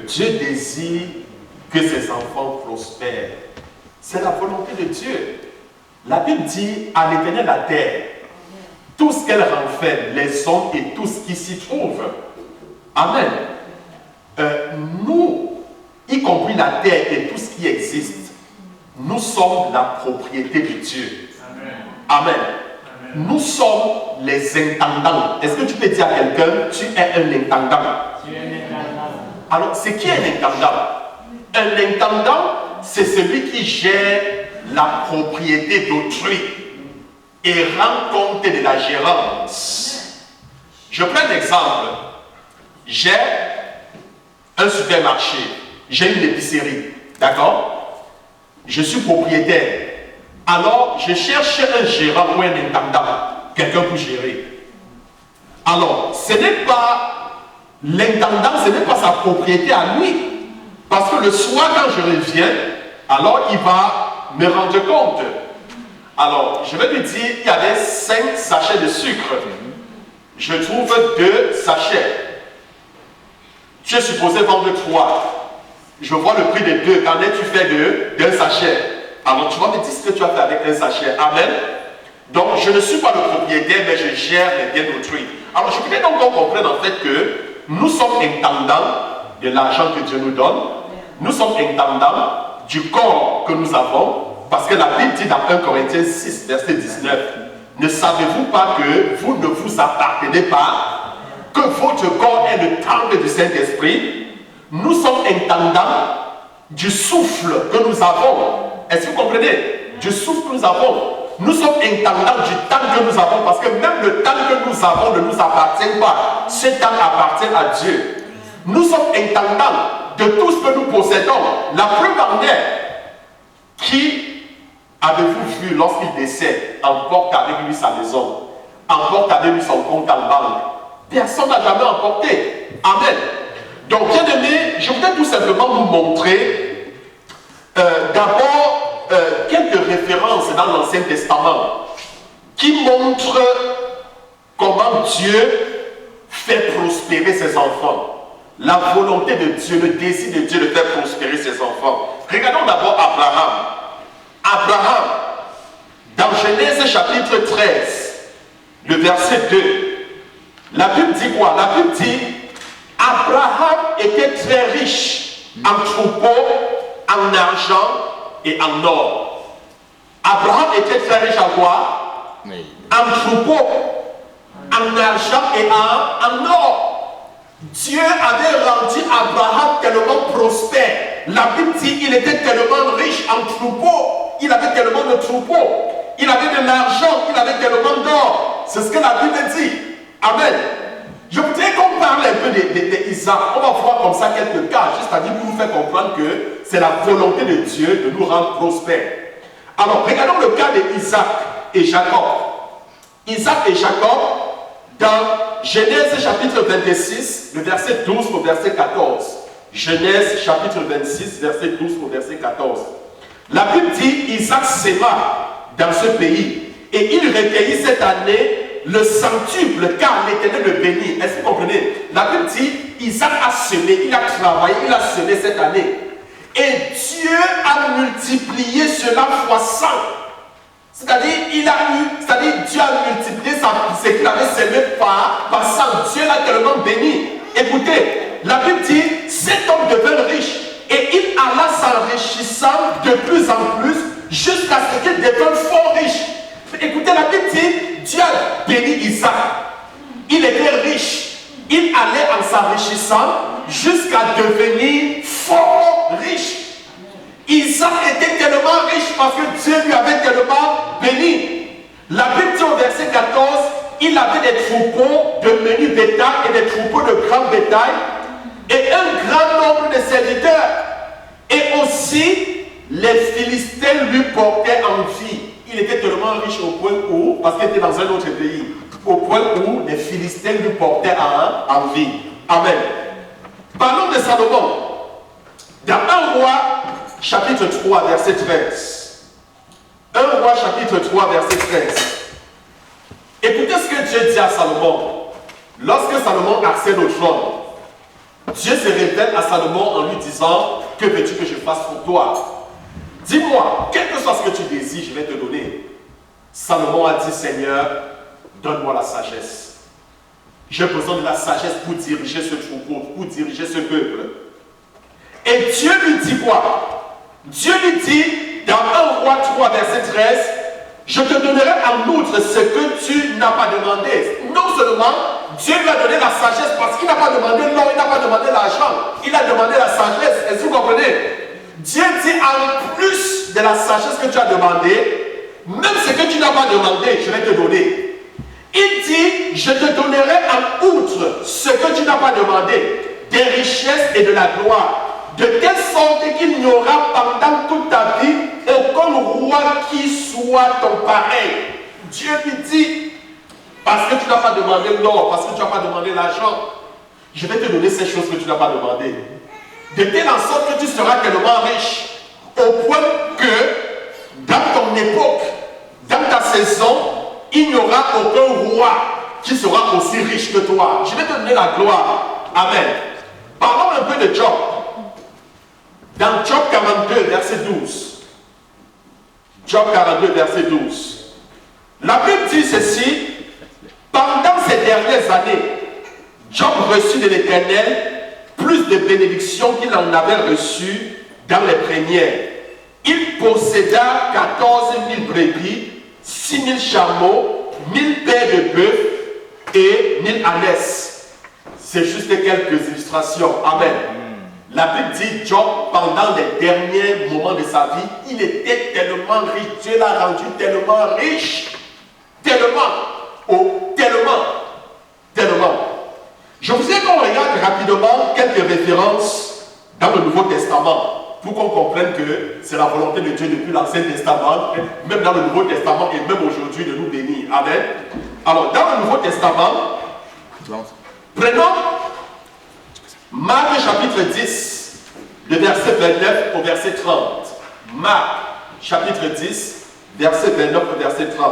Dieu désire que ses enfants prospèrent. C'est la volonté de Dieu. La Bible dit à l'Éternel la terre, tout ce qu'elle renferme, les hommes et tout ce qui s'y trouve. Amen. Nous, y compris la terre et tout ce qui existe, nous sommes la propriété de Dieu. Amen. Amen. Nous sommes les intendants. Est-ce que tu peux dire à quelqu'un, tu es un intendant? Alors, c'est qui un intendant? Un intendant, c'est celui qui gère la propriété d'autrui et rend compte de la gérance. Je prends un exemple. J'ai un supermarché, j'ai une épicerie, d'accord? Je suis propriétaire. Alors, je cherche un gérant ou un intendant, quelqu'un pour gérer. Alors, ce n'est pas l'intendant, ce n'est pas sa propriété à lui. Parce que le soir, quand je reviens, alors il va me rendre compte. Alors, je vais lui dire, il y avait 5 sachets de sucre. Je trouve 2 sachets. Tu es supposé vendre 3. Je vois le prix des 2. Qu'en es-tu fait d'un sachet? Alors, tu vas me dire ce que tu as fait avec un sachet. Amen. Donc, je ne suis pas le propriétaire, mais je gère les biens d'autrui. Alors, je voudrais donc qu'on comprenne en fait que nous sommes intendants de l'argent que Dieu nous donne. Nous sommes intendants du corps que nous avons. Parce que la Bible dit dans 1 Corinthiens 6, verset 19, ne savez-vous pas que vous ne vous appartenez pas, que votre corps est le temple du Saint-Esprit? Nous sommes intendants du souffle que nous avons. Est-ce que vous comprenez? Du souffle que nous avons. Nous sommes intendants du temps que nous avons, parce que même le temps que nous avons ne nous appartient pas. Ce temps appartient à Dieu. Nous sommes intendants de tout ce que nous possédons. La preuve en est, qui avez-vous vu lorsqu'il décède, emporte avec lui sa maison, emporte avec lui son compte en banque? Personne n'a jamais emporté. Amen. Donc, bien aimé, je voudrais tout simplement vous montrer d'abord quelques références dans l'Ancien Testament qui montrent comment Dieu fait prospérer ses enfants. La volonté de Dieu, le désir de Dieu de faire prospérer ses enfants. Regardons d'abord Abraham. Abraham, dans Genèse chapitre 13, le verset 2, la Bible dit quoi? La Bible dit, Abraham était très riche en troupeaux, en argent et en or. Abraham était très riche en quoi? En troupeaux, en argent et en or. Dieu avait rendu Abraham tellement prospère. La Bible dit qu'il était tellement riche en troupeaux. Il avait tellement de troupeaux. Il avait de l'argent. Il avait tellement d'or. C'est ce que la Bible dit. Amen. Je voudrais qu'on parle un peu d'Isaac. On va voir comme ça quelques cas, juste à dire pour nous faire comprendre que c'est la volonté de Dieu de nous rendre prospères. Alors, regardons le cas d'Isaac et Jacob. Isaac et Jacob, dans Genèse chapitre 26, le verset 12 au verset 14. Genèse chapitre 26, verset 12 au verset 14. La Bible dit, Isaac s'aima dans ce pays et il recueillit cette année le centuple car l'Éternel le bénit. Est-ce que vous comprenez? La Bible dit, Isaac a semé, il a travaillé, il a semé cette année. Et Dieu a multiplié cela fois 100. C'est-à-dire, Dieu a multiplié ce qu'il avait semé par 100. Dieu l'a tellement béni. Écoutez, la Bible dit, cet homme devint riche et il alla s'enrichissant de plus en plus jusqu'à ce qu'il devienne fort riche. Écoutez, la Bible dit, Dieu a béni Isaac. Il était riche. Il allait en s'enrichissant jusqu'à devenir fort riche. Isaac était tellement riche parce que Dieu lui avait tellement béni. La Bible dit au verset 14, il avait des troupeaux de menu bétail et des troupeaux de grand bétail et un grand nombre de serviteurs. Et aussi, les Philistins lui portaient envie. Il était tellement riche au point où, parce qu'il était dans un autre pays, au point où les Philistins lui portaient envie. Amen. Parlons de Salomon. Dans 1 roi, chapitre 3, verset 13. 1 roi, chapitre 3, verset 13. Écoutez ce que Dieu dit à Salomon. Lorsque Salomon accède au trône, Dieu se révèle à Salomon en lui disant, que veux-tu que je fasse pour toi? Dis-moi, quel que soit ce que tu désires, je vais te donner. Salomon a dit, Seigneur, donne-moi la sagesse. J'ai besoin de la sagesse pour diriger ce troupeau, pour diriger ce peuple. Et Dieu lui dit quoi? Dieu lui dit, dans 1 Roi 3, verset 13, je te donnerai en outre ce que tu n'as pas demandé. Non seulement Dieu lui a donné la sagesse parce qu'il n'a pas demandé l'or, il n'a pas demandé l'argent, il a demandé la sagesse. Est-ce que vous comprenez? Dieu dit en plus de la sagesse que tu as demandé, même ce que tu n'as pas demandé, je vais te donner. Il dit, je te donnerai en outre ce que tu n'as pas demandé, des richesses et de la gloire, de telle sorte qu'il n'y aura pendant toute ta vie aucun roi qui soit ton pareil. Dieu lui dit, parce que tu n'as pas demandé l'or, parce que tu n'as pas demandé l'argent, je vais te donner ces choses que tu n'as pas demandé. De telle sorte que tu seras tellement riche, au point que dans ton époque, dans ta saison, il n'y aura aucun roi qui sera aussi riche que toi. Je vais te donner la gloire. Amen. Parlons un peu de Job. Dans Job 42, verset 12. Job 42, verset 12. La Bible dit ceci. Pendant ces dernières années, Job reçut de l'Éternel plus de bénédictions qu'il en avait reçues dans les premières. Il posséda 14 000 brebis, 6 000 chameaux, 1000 paires de bœufs et 1000 ânesses. C'est juste quelques illustrations. Amen. La Bible dit, Job, pendant les derniers moments de sa vie, il était tellement riche. Dieu l'a rendu tellement riche. Tellement. Je voudrais qu'on regarde rapidement quelques références dans le Nouveau Testament pour qu'on comprenne que c'est la volonté de Dieu depuis l'Ancien Testament, même dans le Nouveau Testament et même aujourd'hui de nous bénir. Amen. Alors, dans le Nouveau Testament, prenons Marc chapitre 10, le verset 29 au verset 30. Marc chapitre 10, verset 29 au verset 30.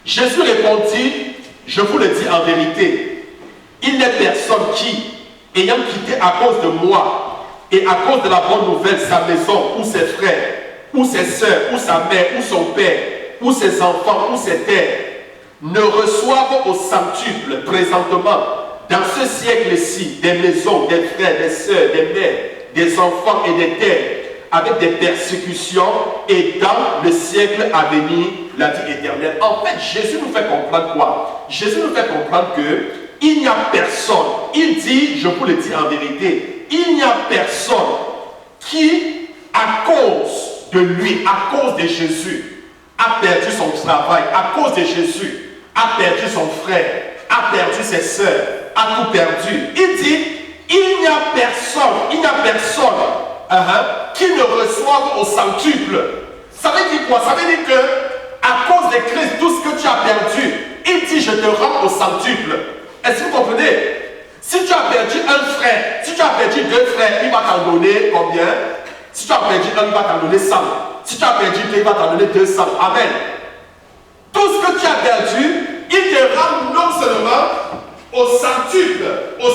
Jésus répondit, je vous le dis en vérité, il n'est personne qui, ayant quitté à cause de moi et à cause de la bonne nouvelle sa maison ou ses frères, ou ses soeurs, ou sa mère, ou son père, ou ses enfants, ou ses terres, ne reçoivent au centuple présentement dans ce siècle-ci des maisons, des frères, des sœurs, des mères, des enfants et des terres, avec des persécutions, et dans le siècle à venir, la vie éternelle. En fait, Jésus nous fait comprendre quoi? Jésus nous fait comprendre que il n'y a personne, il dit, je vous le dis en vérité, il n'y a personne qui, à cause de lui, à cause de Jésus, a perdu son travail, à cause de Jésus, a perdu son frère, a perdu ses sœurs, a tout perdu. Il dit, il n'y a personne qui ne reçoive au centuple. Ça veut dire quoi? Ça veut dire que à cause de Christ, tout ce que tu as perdu, il dit, je te rends au centuple. Est-ce que vous comprenez? Si tu as perdu un frère, si tu as perdu deux frères, il va t'en donner combien? Si tu as perdu un, il va t'en donner 100. Si tu as perdu deux, il va t'en donner 200. Amen. Tout ce que tu as perdu, il te rend non seulement au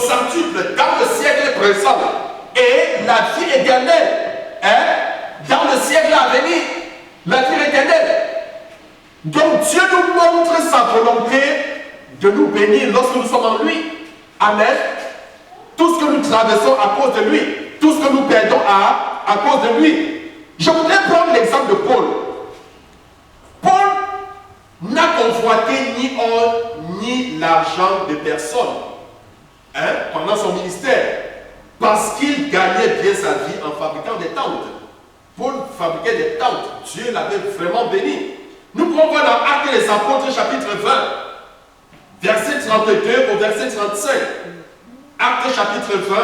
centuple dans le siècle présent et la vie éternelle, dans le siècle à venir, la vie éternelle. Donc Dieu nous montre sa volonté de nous bénir lorsque nous sommes en lui. Amen. Tout ce que nous traversons à cause de lui, tout ce que nous perdons à cause de lui. Je voudrais prendre l'exemple de Paul. Paul n'a convoité ni or ni l'argent de personne pendant son ministère, parce qu'il gagnait bien sa vie en fabriquant des tentes. Paul fabriquait des tentes. Dieu l'avait vraiment béni. Nous pouvons voir dans Actes des Apôtres chapitre 20, verset 32 au verset 35. Actes chapitre 20,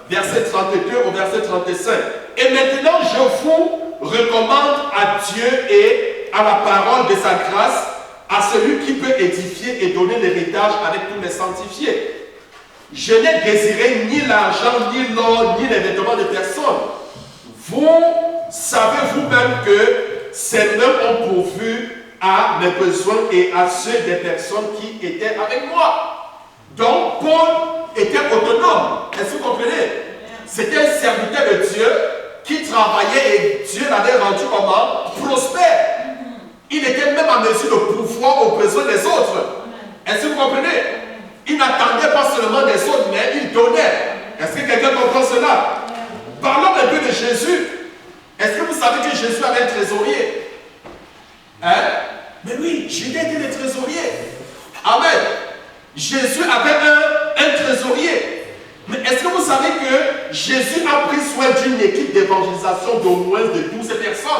verset 32 au verset 35. Et maintenant, je vous recommande à Dieu et à la parole de sa grâce, à celui qui peut édifier et donner l'héritage avec tous les sanctifiés. Je n'ai désiré ni l'argent, ni l'or, ni les vêtements de personne. Vous savez vous-même que ces mains ont pourvu à mes besoins et à ceux des personnes qui étaient avec moi. Donc, Paul était autonome. Est-ce que vous comprenez? C'était un serviteur de Dieu qui travaillait et Dieu l'avait rendu comment? Prospère. Il était même en mesure de pouvoir aux besoins des autres. Est-ce que vous comprenez? Il n'attendait pas seulement des autres, mais il donnait. Est-ce que quelqu'un comprend cela? Parlons un peu de Jésus. Est-ce que vous savez que Jésus avait un trésorier? Hein? Mais oui, Judas était le trésorier. Amen. Jésus avait un trésorier. Mais est-ce que vous savez que Jésus a pris soin d'une équipe d'évangélisation d'au moins de 12 personnes?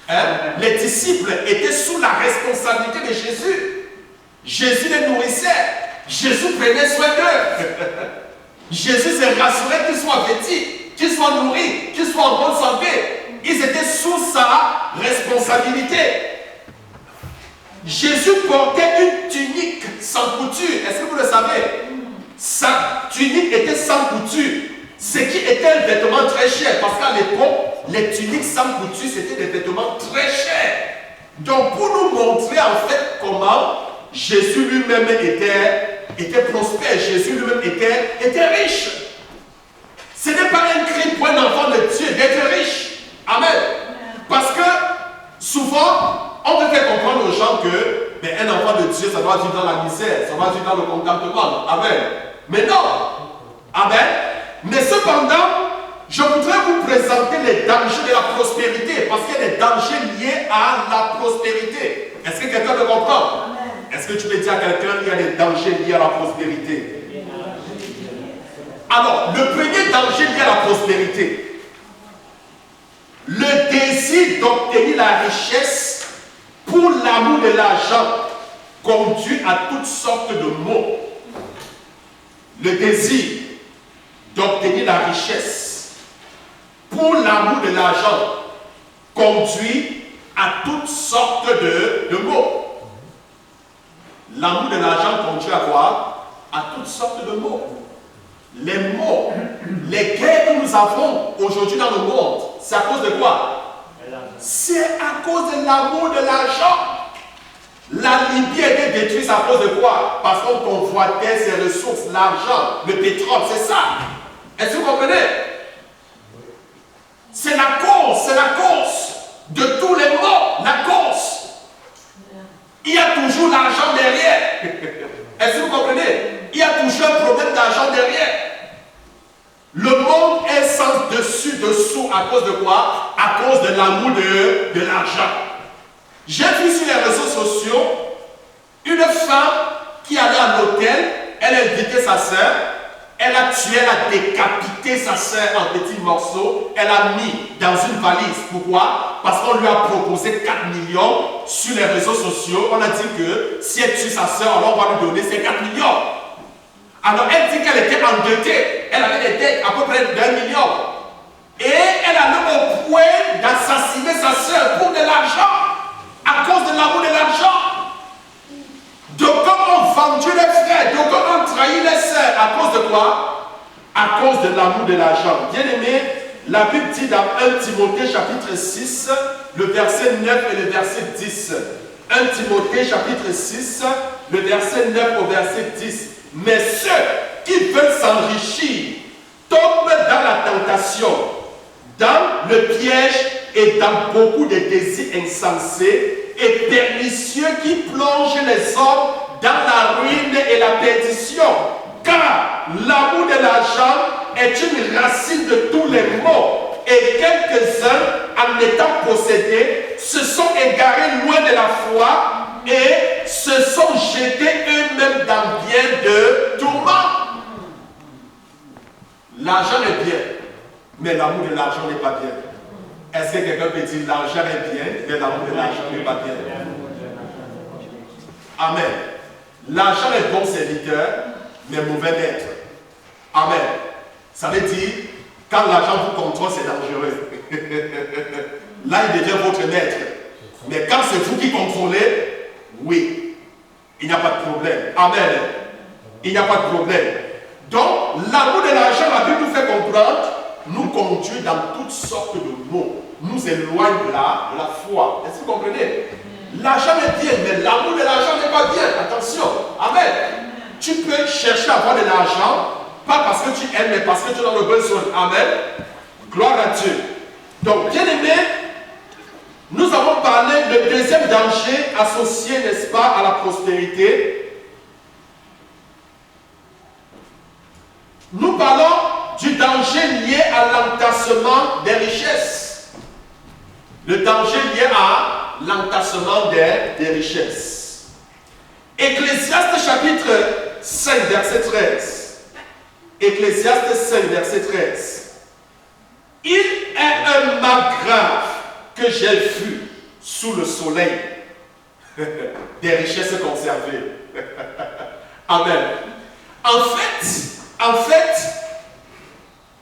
Hein? Les disciples étaient sous la responsabilité de Jésus. Jésus les nourrissait. Jésus prenait soin d'eux. Jésus s'est rassuré qu'ils soient vêtus, qu'ils soient nourris, qu'ils soient en bonne santé. Ils étaient sous sa responsabilité. Jésus portait une tunique sans couture. Est-ce que vous le savez? Sa tunique était sans couture. Ce qui était un vêtement très cher. Parce qu'à l'époque, les tuniques sans couture, c'était des vêtements très chers. Donc, pour nous montrer en fait comment Jésus lui-même était prospère. Jésus lui-même était riche. Ce n'est pas un cri pour un enfant de Dieu d'être riche. Amen. Parce que souvent, on veut faire comprendre aux gens que un enfant de Dieu, ça doit vivre dans la misère, ça doit vivre dans le contentement. Amen. Mais non. Amen. Mais cependant, je voudrais vous présenter les dangers de la prospérité, parce qu'il y a des dangers liés à la prospérité. Est-ce que quelqu'un le comprend? Est-ce que tu peux dire à quelqu'un qu'il y a des dangers liés à la prospérité? Alors, le premier danger lié à la prospérité, le désir d'obtenir la richesse pour l'amour de l'argent conduit à toutes sortes de maux. Le désir d'obtenir la richesse pour l'amour de l'argent conduit à toutes sortes de maux. L'amour de l'argent conduit à quoi? À toutes sortes de maux. Les maux, les guerres que nous avons aujourd'hui dans le monde, c'est à cause de quoi? C'est à cause de l'amour de l'argent. La Libye a été détruite à cause de quoi? Parce qu'on convoitait ses ressources, l'argent, le pétrole, c'est ça. Est-ce que vous comprenez? C'est la cause de tous les maux, la cause. Il y a toujours l'argent derrière. Est-ce que vous comprenez? Il y a toujours un problème d'argent derrière. Le monde est sans dessus-dessous à cause de quoi? À cause de l'amour de l'argent. J'ai vu sur les réseaux sociaux une femme qui allait à l'hôtel, elle a invité sa soeur, elle a tué, elle a décapité sa soeur en petits morceaux, elle a mis dans une valise. Pourquoi? Parce qu'on lui a proposé 4 millions sur les réseaux sociaux. On a dit que si elle tue sa soeur, alors on va lui donner ces 4 millions. Alors elle dit qu'elle était endettée, elle avait des dettes à peu près d'1 million. Et elle allait au point d'assassiner sa soeur pour de l'argent, à cause de l'amour de l'argent. D'aucuns ont vendu les frères, d'aucuns ont trahi les sœurs. À cause de quoi? À cause de l'amour de l'argent. Bien aimé, la Bible dit dans 1 Timothée chapitre 6, le verset 9 et le verset 10. 1 Timothée chapitre 6, le verset 9 au verset 10. Mais ceux qui veulent s'enrichir tombent dans la tentation, dans le piège et dans beaucoup de désirs insensés et pernicieux qui plongent les hommes dans la ruine et la perdition. Car l'amour de l'argent est une racine de tous les maux. Et quelques-uns, en étant possédés, se sont égarés loin de la foi et se sont jetés eux-mêmes dans bien de tourments. L'argent est bien, mais l'amour de l'argent n'est pas bien. Est-ce que quelqu'un peut dire l'argent est bien, mais l'amour de l'argent n'est pas bien? Amen. L'argent est bon serviteur, mais mauvais maître. Amen. Ça veut dire, quand l'argent vous contrôle, c'est dangereux. Là, il devient votre maître. Mais quand c'est vous qui contrôlez, oui, il n'y a pas de problème. Amen. Il n'y a pas de problème. Donc, l'amour de l'argent, la Bible nous fait comprendre, nous conduit dans toutes sortes de maux, nous éloigne de la foi. Est-ce que vous comprenez? L'argent est bien, mais l'amour de l'argent n'est pas bien. Attention. Amen. Tu peux chercher à avoir de l'argent, pas parce que tu aimes, mais parce que tu as le besoin. Amen. Gloire à Dieu. Donc, bien aimé, nous avons parlé du deuxième danger associé, n'est-ce pas, à la prospérité. Nous parlons du danger lié à l'entassement des richesses. Le danger lié à l'entassement des richesses. Ecclésiaste chapitre 5, verset 13. Ecclésiaste 5, verset 13. Il est un mal grave que j'ai vu sous le soleil des richesses conservées. Amen. En fait,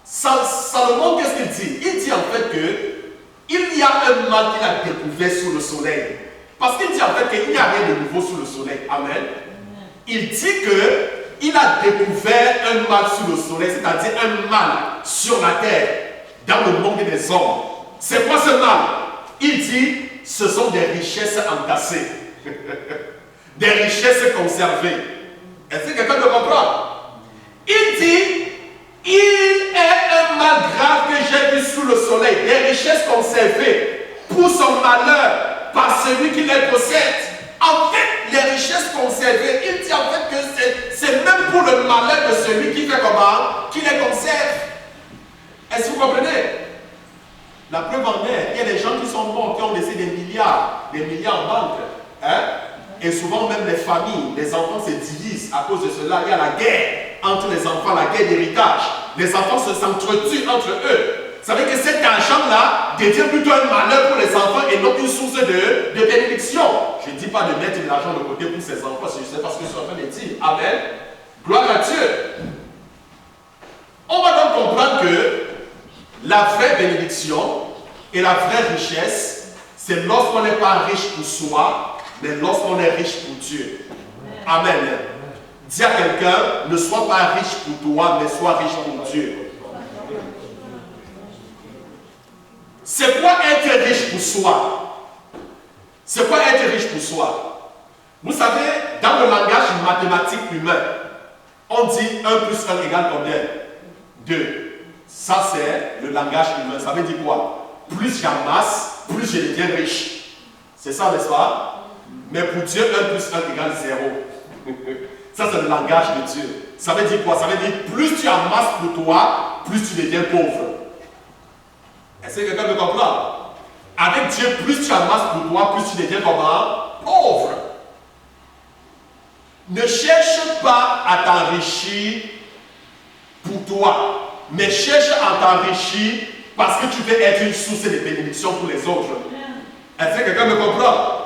Salomon, qu'est-ce qu'il dit? Il dit en fait que il y a un mal qu'il a découvert sous le soleil. Parce qu'il dit en fait qu'il n'y a rien de nouveau sous le soleil. Amen. Il dit que il a découvert un mal sous le soleil, c'est-à-dire un mal sur la terre, dans le monde des hommes. C'est quoi ce mal? Il dit, ce sont des richesses entassées, des richesses conservées. Est-ce que quelqu'un peut comprendre? Il dit, il est un mal grave que j'ai vu sous le soleil, des richesses conservées pour son malheur par celui qui les possède. En fait, les richesses conservées, il dit en fait que c'est même pour le malheur de celui qui fait comment? Qui les conserve. Est-ce que vous comprenez? La preuve en est, il y a des gens qui sont morts, qui ont laissé des milliards en banque. Hein? Et souvent même les familles, les enfants se divisent à cause de cela. Il y a la guerre entre les enfants, la guerre d'héritage. Les enfants s'entretuent entre eux. Vous savez que cet argent-là devient plutôt un malheur pour les enfants et non une source de bénédiction. Je ne dis pas de mettre de l'argent de côté pour ses enfants, c'est juste parce que je suis en train de dire. Amen. Gloire à Dieu. On va donc comprendre que la vraie bénédiction et la vraie richesse, c'est lorsqu'on n'est pas riche pour soi, mais lorsqu'on est riche pour Dieu. Amen. Dis à quelqu'un, ne sois pas riche pour toi, mais sois riche pour Dieu. C'est quoi être riche pour soi? C'est quoi être riche pour soi? Vous savez, dans le langage mathématique humain, on dit 1 plus 1 égale combien? 2. Ça, c'est le langage humain. Ça veut dire quoi? Plus j'amasse, plus je deviens riche. C'est ça, n'est-ce pas? Mais pour Dieu, 1 plus 1 égale 0. Ça, c'est le langage de Dieu. Ça veut dire quoi? Ça veut dire plus tu amasses pour toi, plus tu deviens pauvre. Est-ce que quelqu'un peut comprendre? Avec Dieu, plus tu amasses pour toi, plus tu deviens comment? Pauvre. Ne cherche pas à t'enrichir pour toi, mais cherche à t'enrichir parce que tu veux être une source de bénédiction pour les autres. Est-ce que quelqu'un me comprend?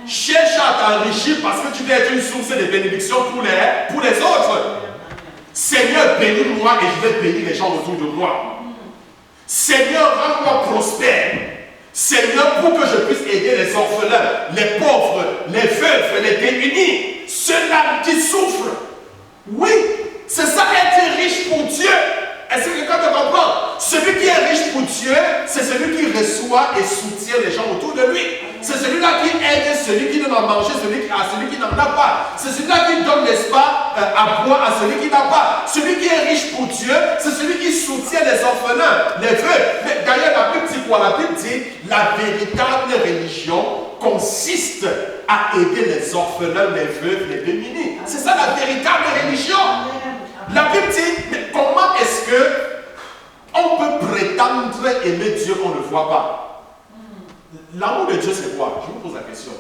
Cherche à t'enrichir parce que tu veux être une source de bénédiction pour les autres. Seigneur, bénis-moi et je vais bénir les gens autour de moi. Seigneur, rends-moi prospère. Seigneur, pour que je puisse aider les orphelins, les pauvres, les veufs, les démunis, ceux-là qui souffrent. Oui, c'est ça être riche pour Dieu. Est-ce que quelqu'un te comprend? Celui qui est riche pour Dieu, c'est celui qui reçoit et soutient les gens autour de lui. C'est celui-là qui aide celui qui donne à manger à celui qui n'en a pas. C'est celui-là qui donne, n'est-ce pas, à boire à celui qui n'a pas. Celui qui est riche pour Dieu, c'est celui qui soutient les orphelins, les veuves. D'ailleurs, la Bible dit quoi? La Bible dit, la véritable religion consiste à aider les orphelins, les veuves, les démunis. C'est ça la véritable religion. La Bible dit, mais comment est-ce que on peut prétendre aimer Dieu qu'on ne voit pas? L'amour de Dieu, c'est quoi? Je vous pose la question.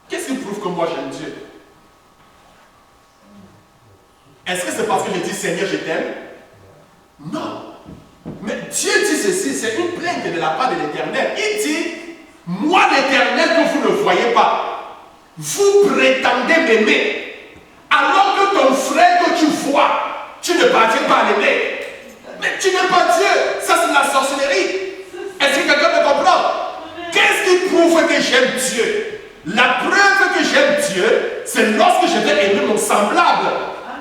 Qu'est-ce qui prouve que moi j'aime Dieu? Est-ce que c'est parce que je dis Seigneur, je t'aime? Non. Mais Dieu dit ceci, c'est une plainte de la part de l'Éternel. Il dit, moi l'Éternel que vous ne voyez pas, vous prétendez m'aimer. Alors que ton frère que tu vois, tu ne parviens pas à l'aimer. Mais tu n'aimes pas Dieu. Ça, c'est de la sorcellerie. Est-ce que quelqu'un me comprend? Qu'est-ce qui prouve que j'aime Dieu? La preuve que j'aime Dieu, c'est lorsque je vais aimer mon semblable.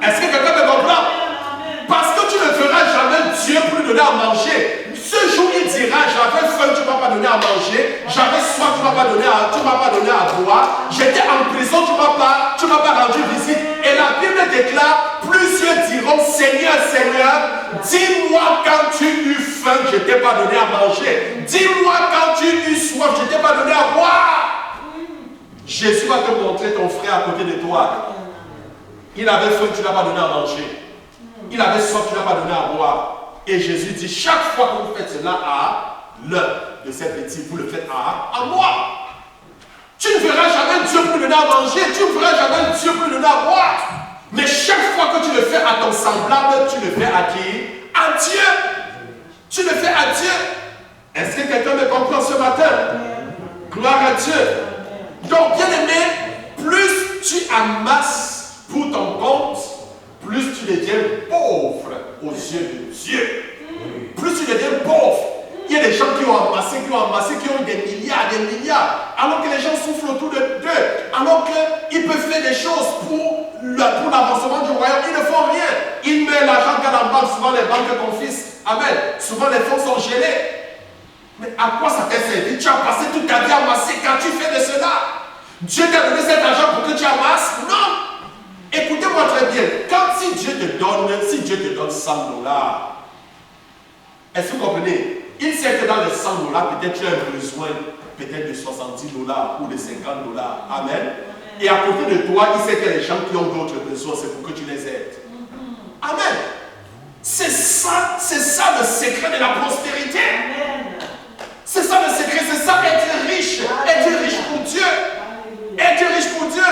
Est-ce que quelqu'un me comprend? Parce que tu ne feras jamais Dieu pour lui donner à manger. Ce jour, il dira, j'avais faim, tu ne vas pas donné à manger. J'avais soif, tu ne m'as pas donné à boire. J'étais en prison, tu ne m'as pas rendu visite. Et la Bible déclare, plusieurs diront, Seigneur, Seigneur, dis-moi quand tu eus faim, je ne t'ai pas donné à manger. Dis-moi quand tu eus soif, je ne t'ai pas donné à boire. Jésus va te montrer ton frère à côté de toi. Il avait faim, tu ne l'as pas donné à manger. Il avait soif, tu ne l'as pas donné à boire. Et Jésus dit, chaque fois que vous faites cela à l'un de ces petits, vous le faites à moi. Tu ne verras jamais Dieu pour le donner à manger, tu ne verras jamais Dieu pour le donner à boire. Mais chaque fois que tu le fais à ton semblable, tu le fais à qui? À Dieu. Tu le fais à Dieu. Est-ce que quelqu'un me comprend ce matin? Gloire à Dieu. Donc, bien aimé, plus tu amasses pour ton compte, plus tu deviens pauvre aux yeux de Dieu. Plus tu deviens pauvre. Il y a des gens qui ont amassé, qui ont des milliards, alors que les gens souffrent autour d'eux, alors qu'ils peuvent faire des choses pour l'avancement du royaume. Ils ne font rien. Ils mettent l'argent dans la banque, souvent les banques confisquent. Amen. Souvent les fonds sont gelés. Mais à quoi ça t'a servi? Tu as passé toute ta vie à amasser quand tu fais de cela. Dieu t'a donné cet argent pour que tu amasses? Non. Écoutez-moi très bien, si Dieu te donne 100 $, est-ce que vous comprenez? Il sait que dans les 100 $, peut-être tu as besoin peut-être de 70 $ ou de 50 $. Amen. Et à côté de toi, il sait que les gens qui ont d'autres besoins, c'est pour que tu les aides. Amen. C'est ça le secret de la prospérité. C'est ça le secret, c'est ça être riche. Être riche pour Dieu. Être riche pour Dieu.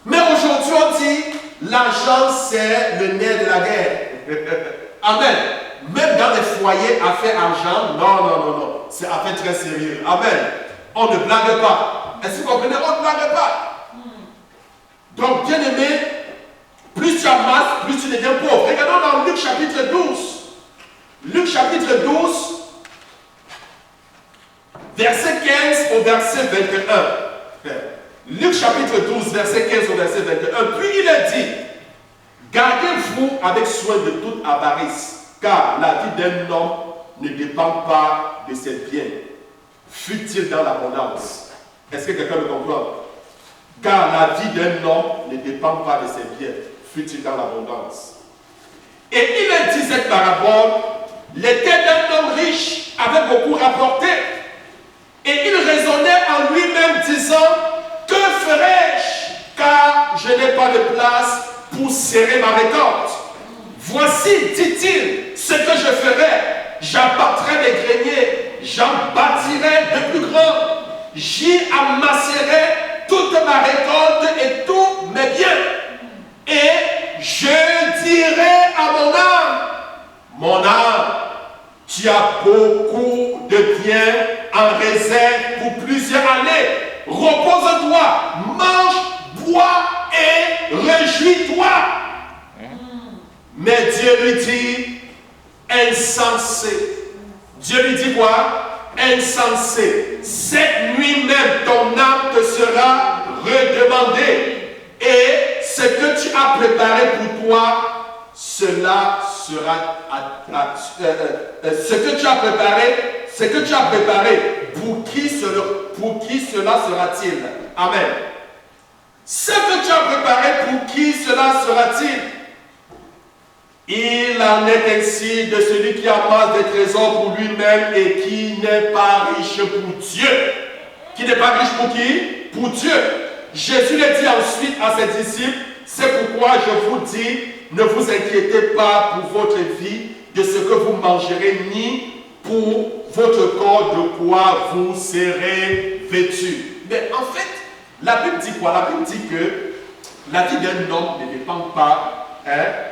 Mais aujourd'hui, on dit, l'argent, c'est le nerf de la guerre. Amen. Même dans les foyers, affaire argent, non. C'est affaire très sérieux. Amen. On ne blague pas. Est-ce que vous comprenez? On ne blague pas. Donc, bien aimé, plus tu amasses, plus tu deviens pauvre. Regardons dans Luc chapitre 12. Luc chapitre 12, verset 15 au verset 21. Luc chapitre 12, verset 15 au verset 21. Puis il a dit, gardez-vous avec soin de toute avarice, car la vie d'un homme ne dépend pas de ses biens, fut-il dans l'abondance. Est-ce que quelqu'un me comprend? Car la vie d'un homme ne dépend pas de ses biens, fut-il dans l'abondance. Et il a dit cette parabole, l'était d'un homme riche avait beaucoup rapporté, et il raisonnait en lui-même disant, que ferai-je, car je n'ai pas de place pour serrer ma récolte? Voici, dit-il, ce que je ferai. J'abattrai des greniers, j'en bâtirai de plus grands, j'y amasserai toute ma récolte et tous mes biens. Et je dirai à mon âme, tu as beaucoup de biens en réserve pour plusieurs années. Repose-toi, mange, bois et réjouis-toi. Mais Dieu lui dit, insensé. Dieu lui dit quoi? Insensé. Cette nuit même, ton âme te sera redemandée. Et ce que tu as préparé pour toi, cela sera ce que tu as préparé, pour qui cela sera-t-il? Amen. Ce que tu as préparé, pour qui cela sera-t-il? Il en est ainsi de celui qui amasse des trésors pour lui-même et qui n'est pas riche pour Dieu. Qui n'est pas riche pour qui? Pour Dieu. Jésus le dit ensuite à ses disciples, c'est pourquoi je vous dis, ne vous inquiétez pas pour votre vie de ce que vous mangerez, ni pour votre corps de quoi vous serez vêtus. Mais en fait, la Bible dit quoi? La Bible dit que la vie d'un homme ne dépend pas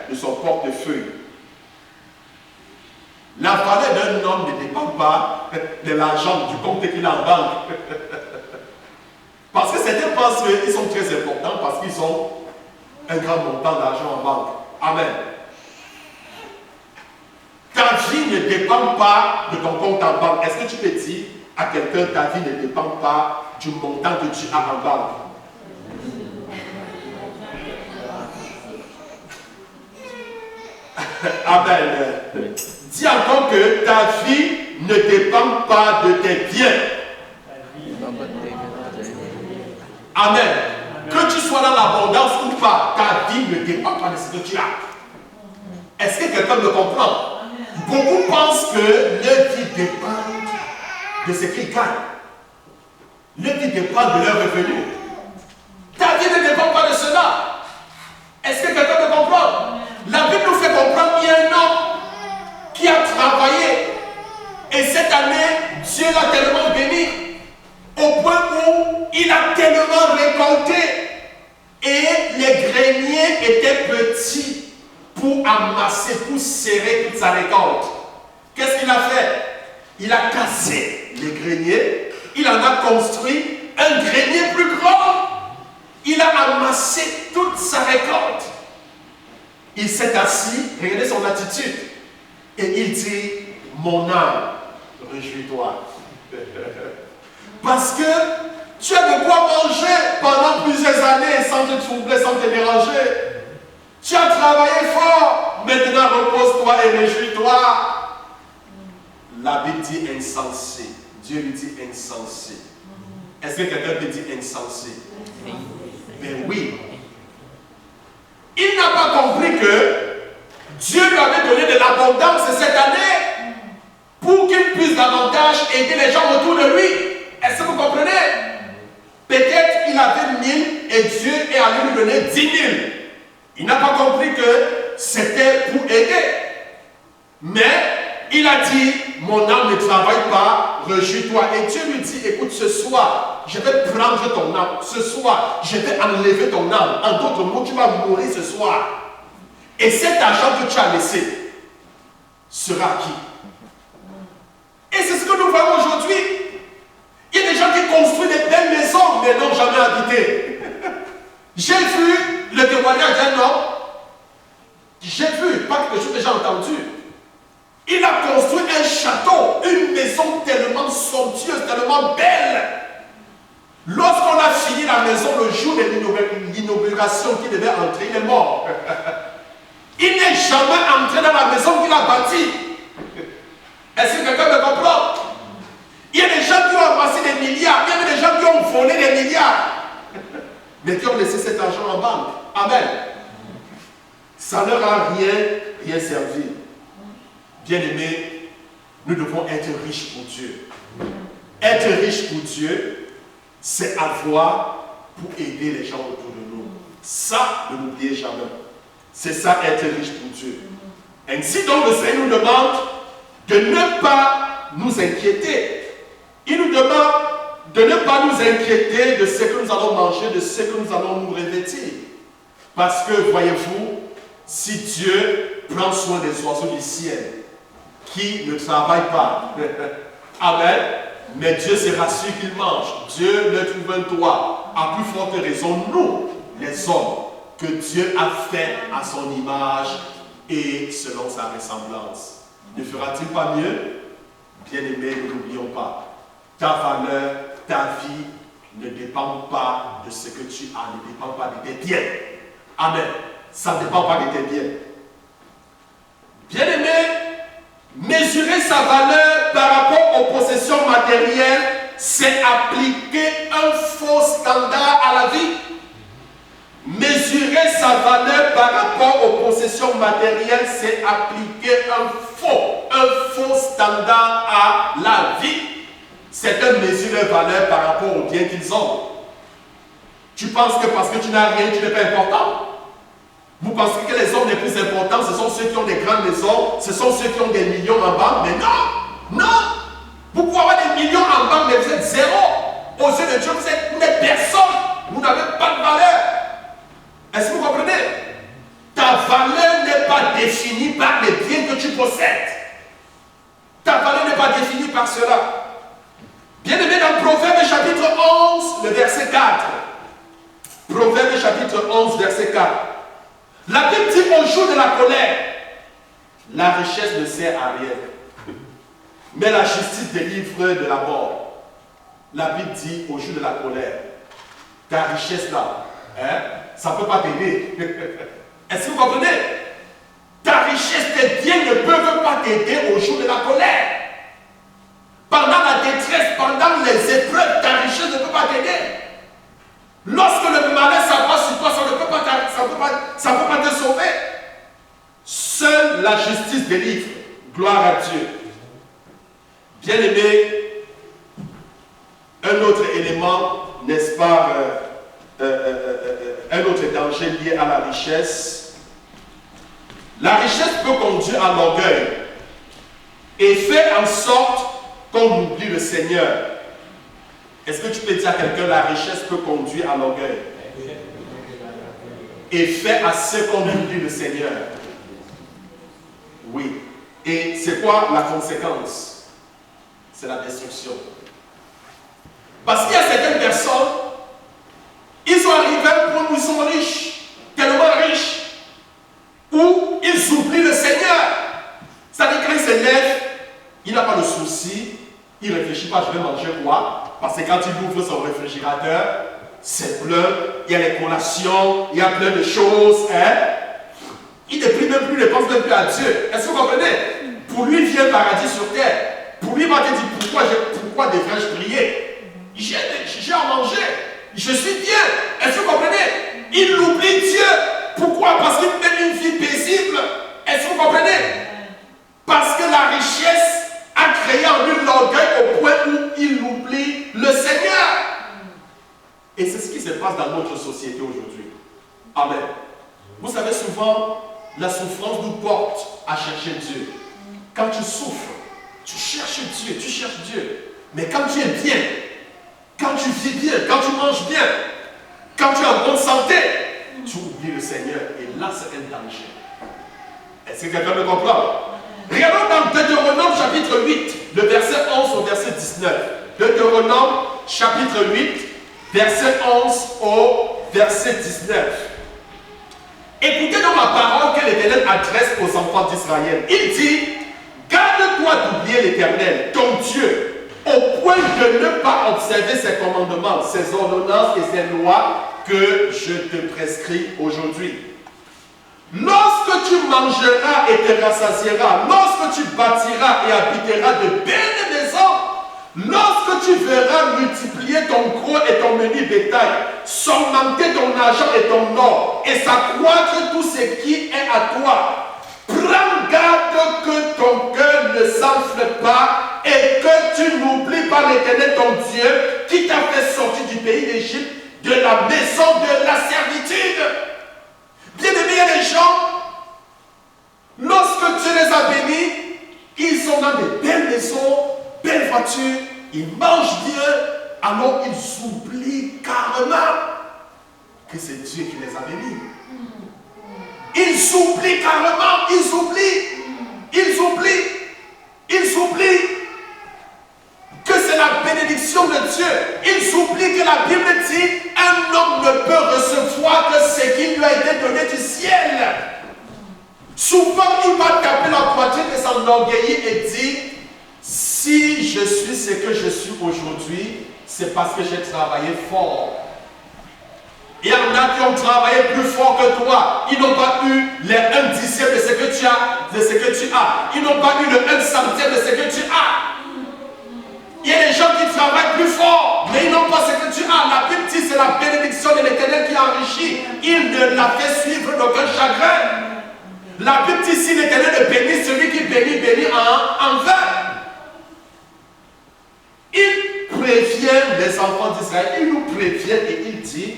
de son portefeuille. La valeur d'un homme ne dépend pas de l'argent, du compte qu'il a en banque. Parce que certains pensent qu'ils sont très importants parce qu'ils ont un grand montant d'argent en banque. Amen. Ta vie ne dépend pas de ton compte en banque. Est-ce que tu peux dire à quelqu'un ta vie ne dépend pas du montant que tu as en banque? Amen. Dis encore que ta vie ne dépend pas de tes biens. Amen. Que tu sois dans l'abondance ou pas, ta vie ne dépend pas de ce que tu as. Est-ce que quelqu'un me comprend? Beaucoup pensent que leur vie dépend de ce qu'ils gagnent. Leur vie dépend de leurs revenus. Ta vie ne dépend pas de cela. Est-ce que quelqu'un me comprend? La Bible nous fait comprendre qu'il y a un homme qui a travaillé. Et cette année, Dieu l'a tellement béni au point où il a tellement récolté. Et les greniers étaient petits pour amasser, pour serrer toute sa récolte. Qu'est-ce qu'il a fait? Il a cassé les greniers. Il en a construit un grenier plus grand. Il a amassé toute sa récolte. Il s'est assis, regardez son attitude. Et il dit, mon âme, réjouis-toi. Parce que tu as de quoi manger pendant plusieurs années sans te troubler, sans te déranger. Tu as travaillé fort, maintenant repose-toi et réjouis-toi. La Bible dit insensé. Dieu lui dit insensé. Est-ce que quelqu'un peut dire insensé? Ben oui. Il n'a pas compris que Dieu lui avait donné de l'abondance cette année pour qu'il puisse davantage aider les gens autour de lui. Est-ce que vous comprenez? Peut-être il avait 1000 et Dieu est allé lui donner 10 000. Il n'a pas compris que c'était pour aider. Mais il a dit, mon âme ne travaille pas, réjouis-toi. Et Dieu lui dit, écoute, ce soir, je vais prendre ton âme. Ce soir, je vais enlever ton âme. En d'autres mots, tu vas mourir ce soir. Et cet argent que tu as laissé sera acquis. Et c'est ce que nous voyons aujourd'hui. Il y a des gens qui construisent des belles maisons, mais n'ont jamais habité. J'ai vu le témoignage d'un homme. J'ai vu, pas quelque chose que j'ai entendu. Il a construit un château, une maison tellement somptueuse, tellement belle. Lorsqu'on a fini la maison, le jour de l'inauguration qu'il devait entrer, il est mort. Il n'est jamais entré dans la maison qu'il a bâtie. Est-ce que quelqu'un me comprend? Il y a des gens qui ont amassé des milliards, il y a des gens qui ont volé des milliards, mais qui ont laissé cet argent en banque. Amen. Ça ne leur a rien servi. Bien-aimés, nous devons être riches pour Dieu. Être riche pour Dieu, c'est avoir pour aider les gens autour de nous. Ça, ne l'oubliez jamais. C'est ça, être riche pour Dieu. Ainsi donc, le Seigneur nous demande de ne pas nous inquiéter. Il nous demande de ne pas nous inquiéter de ce que nous allons manger, de ce que nous allons nous revêtir. Parce que, voyez-vous, si Dieu prend soin des oiseaux du ciel, qui ne travaillent pas, amen, mais Dieu se rassure qu'ils mangent. Dieu leur trouve un toit. À plus forte raison, nous, les hommes, que Dieu a fait à son image et selon sa ressemblance. Ne fera-t-il pas mieux? Bien-aimé, ne l'oublions pas. Ta valeur, ta vie ne dépend pas de ce que tu as, ne dépend pas de tes biens. Amen. Ça ne dépend pas de tes biens. Bien-aimé, mesurer sa valeur par rapport aux possessions matérielles, c'est appliquer un faux standard à la vie. Mesurer sa valeur par rapport aux possessions matérielles, c'est appliquer un faux standard à la vie. Certains mesurent leur valeur par rapport aux biens qu'ils ont. Tu penses que parce que tu n'as rien, tu n'es pas important? Vous pensez que les hommes les plus importants, ce sont ceux qui ont des grandes maisons, ce sont ceux qui ont des millions en banque? Mais non! Non! Vous pouvez avoir des millions en banque, mais vous êtes zéro. Aux yeux de Dieu, vous n'êtes personne. Vous n'avez pas de valeur. Est-ce que vous comprenez? Ta valeur n'est pas définie par les biens que tu possèdes. Ta valeur n'est pas définie par cela. Bien-aimé, dans Proverbe chapitre 11, le verset 4. Proverbe chapitre 11, verset 4. La Bible dit au jour de la colère, la richesse ne sert à rien, mais la justice délivre de la mort. La Bible dit au jour de la colère, ta richesse là, ça ne peut pas t'aider. Est-ce que vous comprenez? Ta richesse, tes biens ne peuvent pas t'aider au jour de la colère. délivre. Gloire à Dieu. Bien-aimé, un autre élément, n'est-ce pas, un autre danger lié à la richesse. La richesse peut conduire à l'orgueil et fait en sorte qu'on oublie le Seigneur. Est-ce que tu peux dire à quelqu'un, la richesse peut conduire à l'orgueil et fait à ce qu'on oublie le Seigneur? Oui. Et c'est quoi la conséquence? C'est la destruction. Parce qu'il y a certaines personnes, ils sont arrivés à un point où ils sont riches, tellement riches, où ils oublient le Seigneur. C'est-à-dire quand ils se lèvent, il n'a pas de souci, il ne réfléchit pas, je vais manger quoi? Parce que quand il ouvre son réfrigérateur, c'est plein, il y a les collations, il y a plein de choses. Hein? Il ne prie même plus, il ne pense même plus à Dieu. Est-ce que vous comprenez? Pour lui, il vient un paradis sur terre. Pour lui, il va te dire, pourquoi devrais-je prier? J'ai à manger, je suis bien. Est-ce que vous comprenez? Il oublie Dieu. Pourquoi? Parce qu'il mène une vie paisible. Est-ce que vous comprenez? Parce que la richesse a créé en lui l'orgueil au point où il oublie le Seigneur. Et c'est ce qui se passe dans notre société aujourd'hui. Amen. Vous savez, souvent, la souffrance nous porte à chercher Dieu. Quand tu souffres, tu cherches Dieu, tu cherches Dieu. Mais quand tu es bien, quand tu vis bien, quand tu manges bien, quand tu es en bonne santé, tu oublies le Seigneur. Et là, c'est un danger. Est-ce que quelqu'un me comprend? Regardons dans Deutéronome chapitre 8, le verset 11 au verset 19. Deutéronome chapitre 8, verset 11 au verset 19. Écoutez donc la parole que l'Éternel adresse aux enfants d'Israël. Il dit, garde-toi d'oublier l'Éternel, ton Dieu, au point de ne pas observer ses commandements, ses ordonnances et ses lois que je te prescris aujourd'hui. Lorsque tu mangeras et te rassasieras, lorsque tu bâtiras et habiteras de belles maisons, lorsque tu verras multiplier ton gros et ton menu bétail, s'augmenter ton argent et ton or, et s'accroître tout ce qui est à toi, prends garde que ton cœur ne s'enfle pas et que tu n'oublies pas l'Éternel ton Dieu qui t'a fait sortir du pays d'Égypte, de la maison de la servitude. Bien-aimés, il y a des gens, lorsque Dieu les a bénis, ils sont dans des belles maisons, belles voitures, ils mangent bien, alors ils oublient carrément que c'est Dieu qui les a bénis. Ils oublient carrément, ils oublient que c'est la bénédiction de Dieu. Ils oublient que la Bible dit un homme ne peut recevoir que ce qui lui a été donné du ciel. Souvent, il va taper la poitrine et s'enorgueillir et dire, si je suis ce que je suis aujourd'hui, c'est parce que j'ai travaillé fort. Il y en a qui ont travaillé plus fort que toi. Ils n'ont pas eu les 1 dixième de ce que tu as, Ils n'ont pas eu le 1 centième de ce que tu as. Il y a des gens qui travaillent plus fort, mais ils n'ont pas ce que tu as. La Bible dit c'est la bénédiction de l'Éternel qui enrichit. Il ne l'a fait suivre d'aucun chagrin. La Bible dit si l'Éternel bénit, celui qui bénit, bénit en vain. Il prévient les enfants d'Israël, il nous prévient et il dit,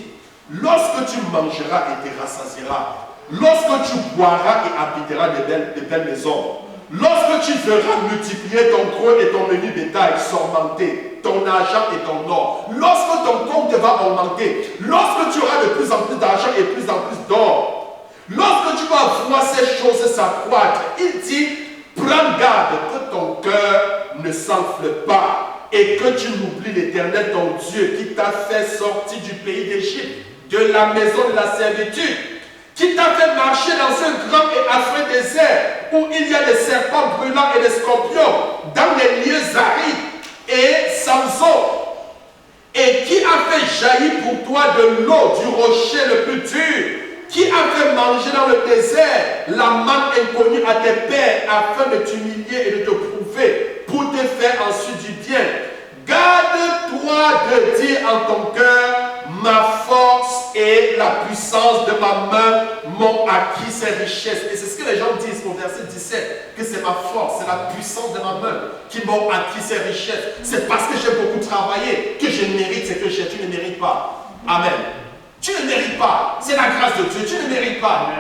lorsque tu mangeras et te rassasieras, lorsque tu boiras et habiteras de belles maisons, lorsque tu verras multiplier ton gros et ton menu bétail s'augmenter, ton argent et ton or, lorsque ton compte va augmenter, lorsque tu auras de plus en plus d'argent et plus en plus d'or, lorsque tu vas voir ces choses s'accroître, il dit, prends garde que ton cœur ne s'enfle pas et que tu n'oublies l'Éternel ton Dieu qui t'a fait sortir du pays d'Égypte, de la maison de la servitude, qui t'a fait marcher dans un grand et affreux désert où il y a des serpents brûlants et des scorpions, dans les lieux arides et sans eau, et qui a fait jaillir pour toi de l'eau du rocher le plus dur, qui a fait manger dans le désert la manne inconnue à tes pères afin de t'humilier et de te prouver pour te faire ensuite du bien. Garde-toi de dire en ton cœur, ma force et la puissance de ma main m'ont acquis ces richesses. Et c'est ce que les gens disent au verset 17, que c'est ma force, c'est la puissance de ma main qui m'ont acquis ces richesses. C'est parce que j'ai beaucoup travaillé que je mérite ce que j'ai. Tu ne mérites pas. Amen. Tu ne mérites pas. C'est la grâce de Dieu. Tu ne mérites pas.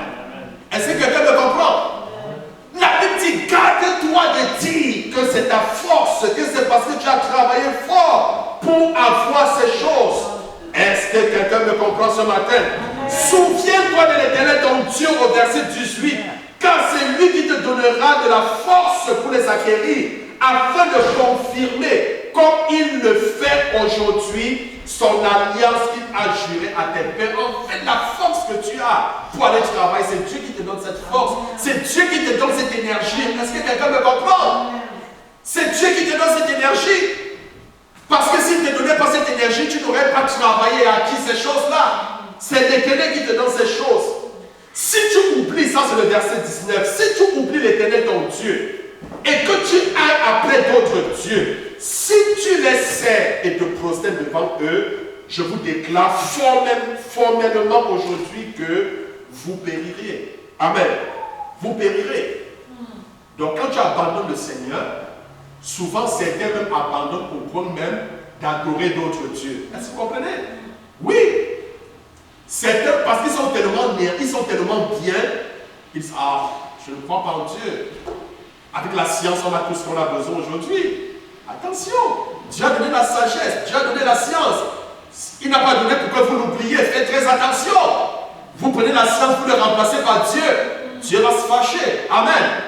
Est-ce que quelqu'un me comprend? La Bible dit, garde-toi de dire que c'est ta force, que c'est parce que tu as travaillé fort pour avoir ces choses. Est-ce que quelqu'un me comprend ce matin? Souviens-toi de l'Éternel ton Dieu au verset 18, car c'est lui qui te donnera de la force pour les acquérir, afin de confirmer, comme il le fait aujourd'hui, son alliance qu'il a jurée à tes pères. En fait, la force que tu as pour aller travailler, c'est Dieu qui te donne cette force. C'est Dieu qui te donne cette énergie. Est-ce que quelqu'un me comprend? C'est Dieu qui te donne cette énergie. Parce que s'il ne te donnait pas cette énergie, tu n'aurais pas travaillé et acquis ces choses-là. C'est l'Éternel qui te donne ces choses. Si tu oublies, ça c'est le verset 19, si tu oublies l'Éternel ton Dieu, et que tu ailles après d'autres dieux, si tu les sers et te prosternes devant eux, je vous déclare formellement aujourd'hui que vous périrez. Amen. Vous périrez. Donc quand tu abandonnes le Seigneur, souvent certains même abandonnent au point même d'adorer d'autres dieux. Est-ce que vous comprenez? Oui. Certains, parce qu'ils sont tellement bien, ils disent, ah, je ne crois pas en Dieu. Avec la science, on a tout ce qu'on a besoin aujourd'hui. Attention, Dieu a donné la sagesse, Dieu a donné la science. Il n'a pas donné pour que vous l'oubliez. Faites très attention. Vous prenez la science, vous le remplacez par Dieu. Dieu va se fâcher. Amen.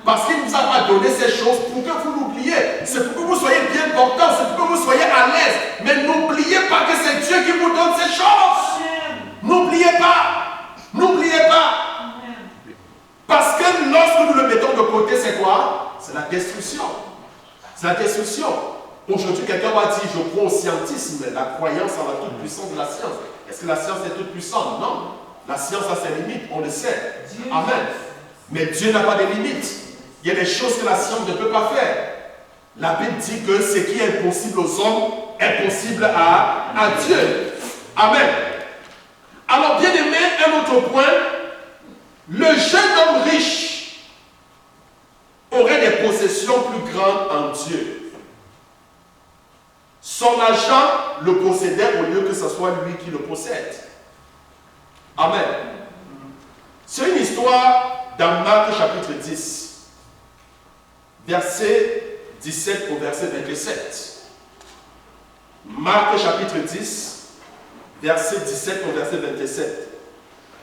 Parce qu'il ne vous a pas donné ces choses pour que vous l'oubliez. C'est pour que vous soyez bien portant, c'est pour que vous soyez à l'aise. Mais n'oubliez pas que c'est Dieu qui vous donne ces choses. N'oubliez pas. N'oubliez pas. Parce que lorsque nous le mettons de côté, c'est quoi? C'est la destruction. C'est la destruction. Aujourd'hui, quelqu'un va dire, je crois au scientisme, la croyance en la toute puissance de la science. Est-ce que la science est toute puissante? Non. La science a ses limites, on le sait. Amen. Mais Dieu n'a pas de limites. Il y a des choses que la science ne peut pas faire. La Bible dit que ce qui est impossible aux hommes est possible à Dieu. Amen. Alors, bien aimé, un autre point, le jeune homme riche aurait des possessions plus grandes en Dieu. Son argent le possédait au lieu que ce soit lui qui le possède. Amen. C'est une histoire dans Marc chapitre 10, verset 17 au verset 27. Marc chapitre 10, verset 17 au verset 27.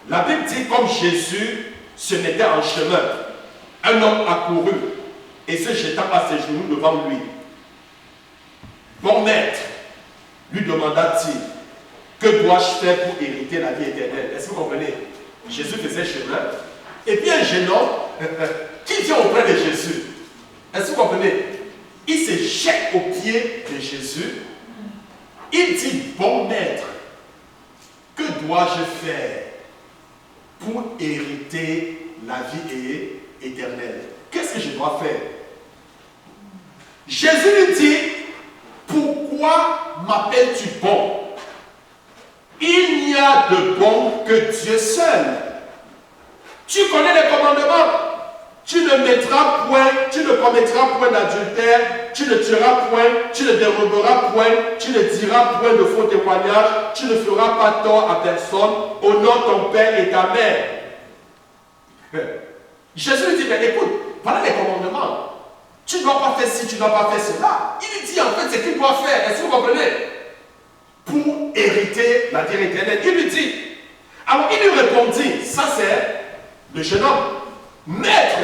La Bible dit, comme Jésus se mettait en chemin, un homme accourut et se jetant à ses genoux devant lui. Bon maître, lui demanda-t-il, que dois-je faire pour hériter la vie éternelle? Est-ce que vous comprenez? Jésus faisait chemin, et puis un jeune homme qui vient auprès de Jésus. Est-ce que vous comprenez? Il se jette aux pieds de Jésus. Il dit, bon maître, que dois-je faire pour hériter la vie éternelle? Qu'est-ce que je dois faire? Jésus lui dit, pourquoi m'appelles-tu bon? Il n'y a de bon que Dieu seul. Tu connais les commandements. Tu ne commettras point d'adultère, tu ne tueras point, tu ne déroberas point, tu ne diras point de faux témoignages, tu ne feras pas tort à personne, honore ton père et ta mère. Jésus lui dit, mais écoute, voilà les commandements. Tu ne dois pas faire ci, tu ne dois pas faire cela. Il lui dit en fait ce qu'il doit faire. Est-ce que vous comprenez? Pour hériter la vie éternelle. Il lui dit, alors il lui répondit, ça c'est le jeune homme. Maître,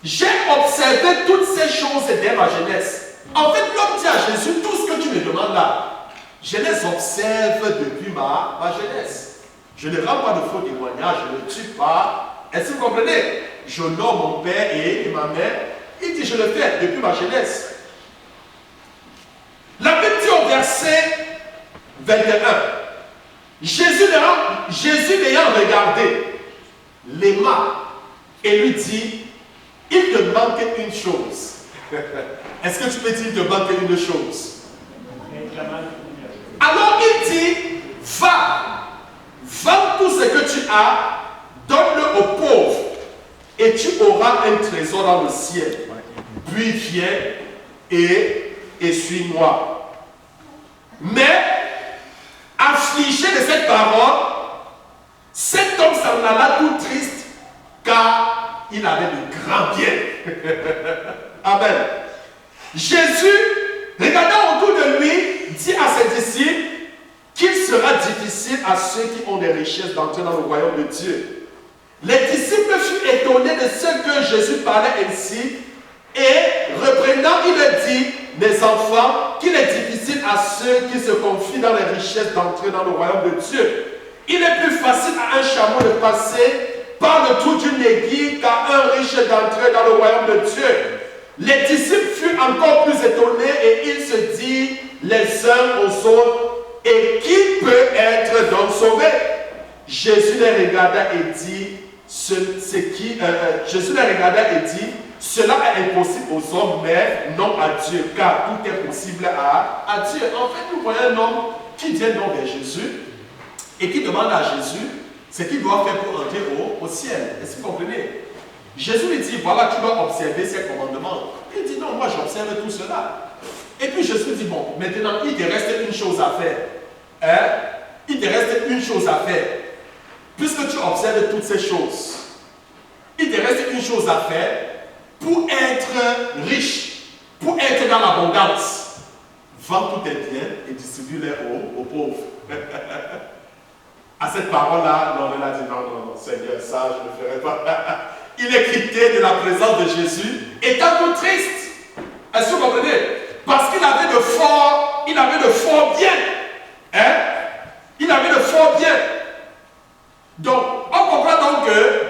j'ai observé toutes ces choses dès ma jeunesse. En fait, l'homme dit à Jésus, tout ce que tu me demandes là, je les observe depuis ma jeunesse. Je ne rends pas de faux témoignages, je ne tue pas. Est-ce que vous comprenez? J'honore mon père et ma mère. Il dit, je le fais depuis ma jeunesse. La Bible dit au verset 21, Jésus l'ayant regardé, l'aima et lui dit, il te manque une chose. Est-ce que tu peux dire, il te manque une chose? Alors il dit, va, a, donne-le aux pauvres et tu auras un trésor dans le ciel. Puis viens et suis-moi. Mais, affligé de cette parole, cet homme s'en alla tout triste, car il avait de grands biens. Amen. Jésus, regardant autour de lui, dit à ses disciples qu'il sera difficile à ceux qui ont des richesses d'entrer dans le royaume de Dieu. Les disciples furent étonnés de ce que Jésus parlait ainsi, et reprenant, il leur dit: mes enfants, qu'il est difficile à ceux qui se confient dans les richesses d'entrer dans le royaume de Dieu. Il est plus facile à un chameau de passer par le trou d'une aiguille qu'à un riche d'entrer dans le royaume de Dieu. Les disciples furent encore plus étonnés et ils se disent les uns aux autres: et qui peut être donc sauvé? Jésus les regarda et dit: Jésus les regarda et dit: cela est impossible aux hommes, mais non à Dieu, car tout est possible à Dieu. En fait, nous voyons un homme qui vient donc vers Jésus et qui demande à Jésus ce qu'il doit faire pour entrer au ciel. Est-ce que vous comprenez? Jésus lui dit: voilà, tu dois observer ces commandements. Il dit: non, moi j'observe tout cela. Et puis Jésus dit: bon, maintenant il te reste une chose à faire. Hein? Il te reste une chose à faire. Puisque tu observes toutes ces choses, il te reste une chose à faire pour être riche, pour être dans l'abondance. Vends tous tes biens et distribue-les aux pauvres. À cette parole-là, non, il a dit: non, Seigneur, ça je ne ferai pas. Il est quitté de la présence de Jésus, étant tout triste. Est-ce que vous comprenez? Parce qu'il avait de forts biens. Hein? Il avait de forts biens. Donc, on comprend donc que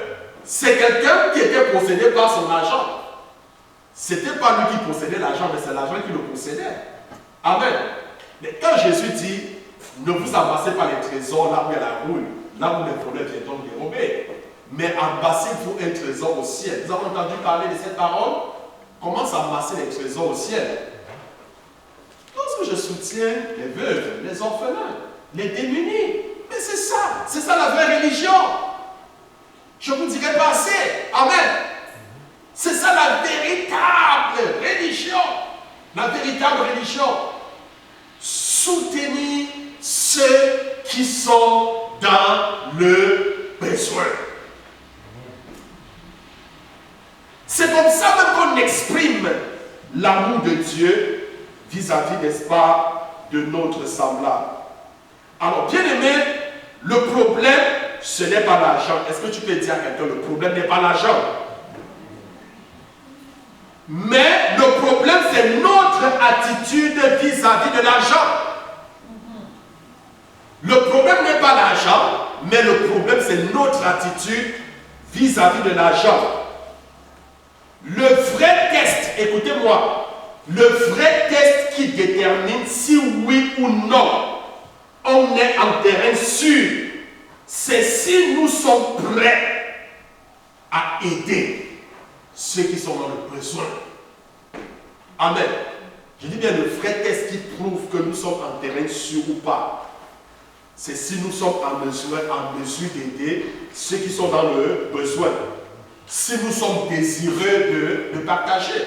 c'est quelqu'un qui était possédé par son argent. Ce n'était pas lui qui possédait l'argent, mais c'est l'argent qui le possédait. Amen. Mais quand Jésus dit: ne vous amassez pas les trésors là où il y a la rouille, là où les voleurs viendront dérober, mais amassez-vous un trésor au ciel. Vous avez entendu parler de cette parole? Comment s'amasser les trésors au ciel? Lorsque je soutiens les veuves, les orphelins, les démunis, mais c'est ça la vraie religion. Je ne vous dirai pas assez. Amen. C'est ça la véritable religion. La véritable religion. Soutenir ceux qui sont dans le besoin. C'est comme ça même qu'on exprime l'amour de Dieu vis-à-vis, n'est-ce pas, de notre semblable. Alors, bien aimé, le problème, ce n'est pas l'argent. Est-ce que tu peux dire à quelqu'un: le problème n'est pas l'argent? Mais le problème, c'est notre attitude vis-à-vis de l'argent. Le problème n'est pas l'argent, mais le problème, c'est notre attitude vis-à-vis de l'argent. Le vrai test, écoutez-moi, le vrai test qui détermine si oui ou non on est en terrain sûr, c'est si nous sommes prêts à aider ceux qui sont dans le besoin. Amen. Je dis bien le vrai test qui prouve que nous sommes en terrain sûr ou pas. C'est si nous sommes en mesure d'aider ceux qui sont dans le besoin. Si nous sommes désireux de partager.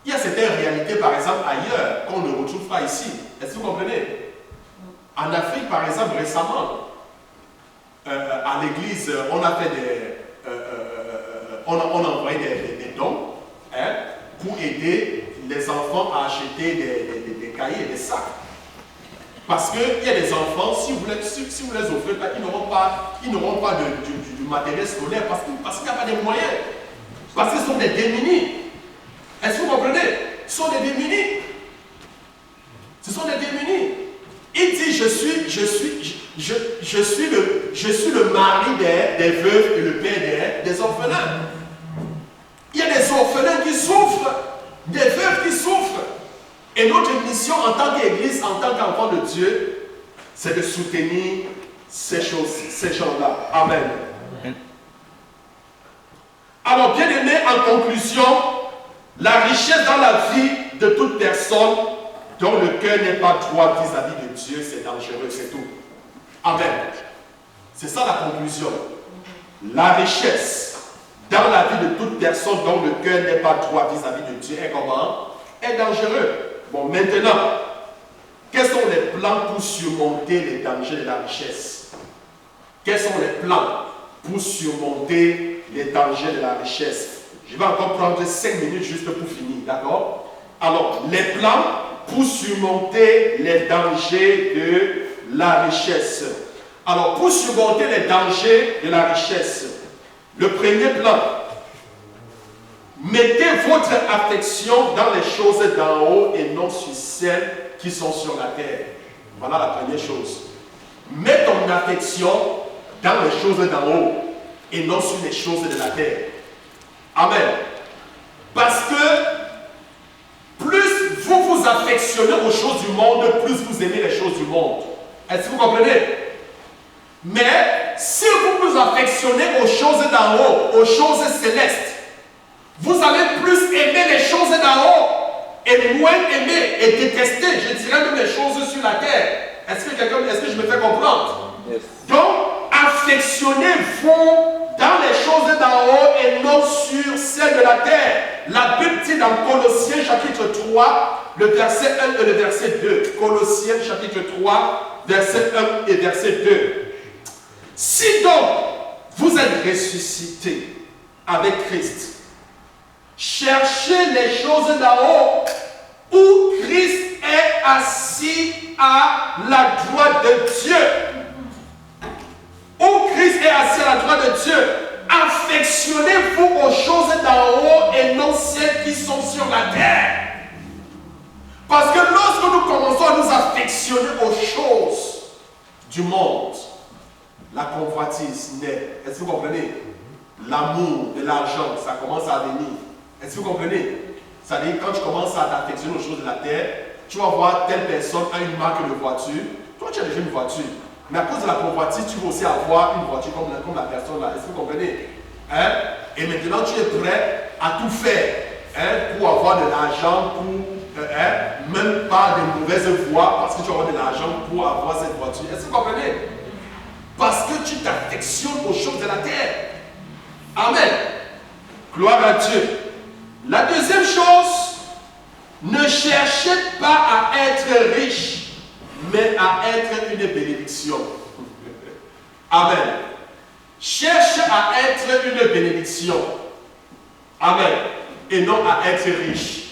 Il y a certaines réalités, par exemple, ailleurs, qu'on ne retrouve pas ici. Est-ce que vous comprenez? En Afrique, par exemple, récemment, à l'église, on a fait on a envoyé des dons, hein, pour aider les enfants à acheter des cahiers et des sacs. Parce qu'il y a des enfants, si vous les offrez, ils n'auront pas du matériel scolaire parce qu'il n'y a pas de moyens. Parce qu'ils sont des démunis. Est-ce que vous comprenez? Ce sont des démunis. Ce sont des démunis. Il dit: je suis le mari des veuves et le père des orphelins. Il y a des orphelins qui souffrent, des veuves qui souffrent. Et notre mission en tant qu'Église, en tant qu'enfant de Dieu, c'est de soutenir ces gens-là. Amen. Alors, bien aimé, en conclusion, la richesse dans la vie de toute personne dont le cœur n'est pas droit vis-à-vis de Dieu, c'est dangereux, c'est tout. Amen. C'est ça la conclusion. La richesse dans la vie de toute personne dont le cœur n'est pas droit vis-à-vis de Dieu est comment? Est dangereux. Bon, maintenant, quels sont les plans pour surmonter les dangers de la richesse? Quels sont les plans pour surmonter les dangers de la richesse? Je vais encore prendre 5 minutes juste pour finir, d'accord? Alors, les plans pour surmonter les dangers de la richesse. Alors, pour surmonter les dangers de la richesse, le premier plan, mettez votre affection dans les choses d'en haut et non sur celles qui sont sur la terre. Voilà la première chose. Mets ton affection dans les choses d'en haut et non sur les choses de la terre. Amen. Parce que plus vous vous affectionnez aux choses du monde, plus vous aimez les choses du monde. Est-ce que vous comprenez? Mais si vous vous affectionnez aux choses d'en haut, aux choses célestes, vous allez plus aimer les choses d'en haut et moins aimer et détester, je dirais même les choses sur la terre. Est-ce que je me fais comprendre? Yes. Donc, affectionnez-vous dans les choses d'en haut et non sur celles de la terre. La Bible dit dans Colossiens chapitre 3, le verset 1 et le verset 2. Colossiens chapitre 3, verset 1 et verset 2. Si donc vous êtes ressuscités avec Christ, cherchez les choses d'en haut où Christ est assis à la droite de Dieu. Où Christ est assis à la droite de Dieu. Affectionnez-vous aux choses d'en haut et non celles qui sont sur la terre. Parce que lorsque nous commençons à nous affectionner aux choses du monde, la convoitise naît. Est-ce que vous comprenez? L'amour de l'argent, ça commence à venir. Est-ce que vous comprenez? C'est-à-dire, quand tu commences à t'affectionner aux choses de la terre, tu vas voir telle personne a une marque de voiture. Toi, tu as déjà une voiture. Mais à cause de la convoitise, tu veux aussi avoir une voiture comme la personne là. Est-ce que vous comprenez? Hein? Et maintenant, tu es prêt à tout faire pour avoir de l'argent, pour même pas de mauvaises voies, parce que tu vas avoir de l'argent pour avoir cette voiture. Est-ce que vous comprenez? Parce que tu t'affectionnes aux choses de la terre. Amen. Gloire à Dieu. La deuxième chose, ne cherchez pas à être riche, mais à être une bénédiction. Amen. Cherche à être une bénédiction. Amen. Et non à être riche.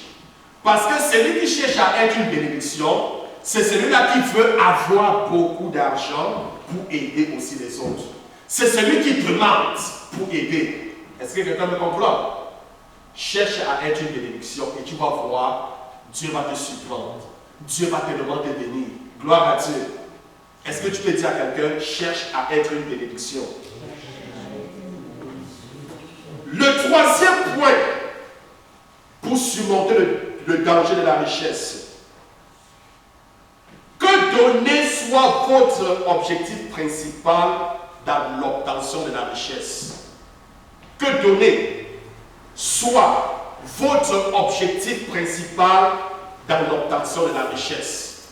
Parce que celui qui cherche à être une bénédiction, c'est celui-là qui veut avoir beaucoup d'argent pour aider aussi les autres. C'est celui qui demande pour aider. Est-ce que quelqu'un me comprend? Cherche à être une bénédiction et tu vas voir, Dieu va te surprendre. Dieu va te demander de venir. Gloire à Dieu. Est-ce que tu peux dire à quelqu'un, cherche à être une bénédiction? Le troisième point pour surmonter le danger de la richesse. Que donner soit votre objectif principal dans l'obtention de la richesse. Que donner soit votre objectif principal dans l'obtention de la richesse.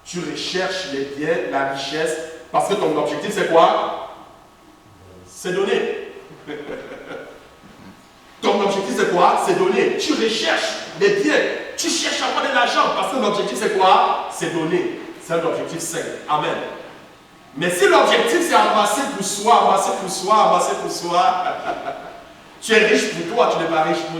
Tu recherches les biens, la richesse, parce que ton objectif c'est quoi? C'est donner. Ton objectif c'est quoi? C'est donner. Tu recherches les biens. Tu cherches à avoir de l'argent parce que l'objectif c'est quoi? C'est donner. C'est un objectif sain. Amen. Mais si l'objectif c'est amasser pour soi, tu es riche pour toi, tu n'es pas riche pour Dieu.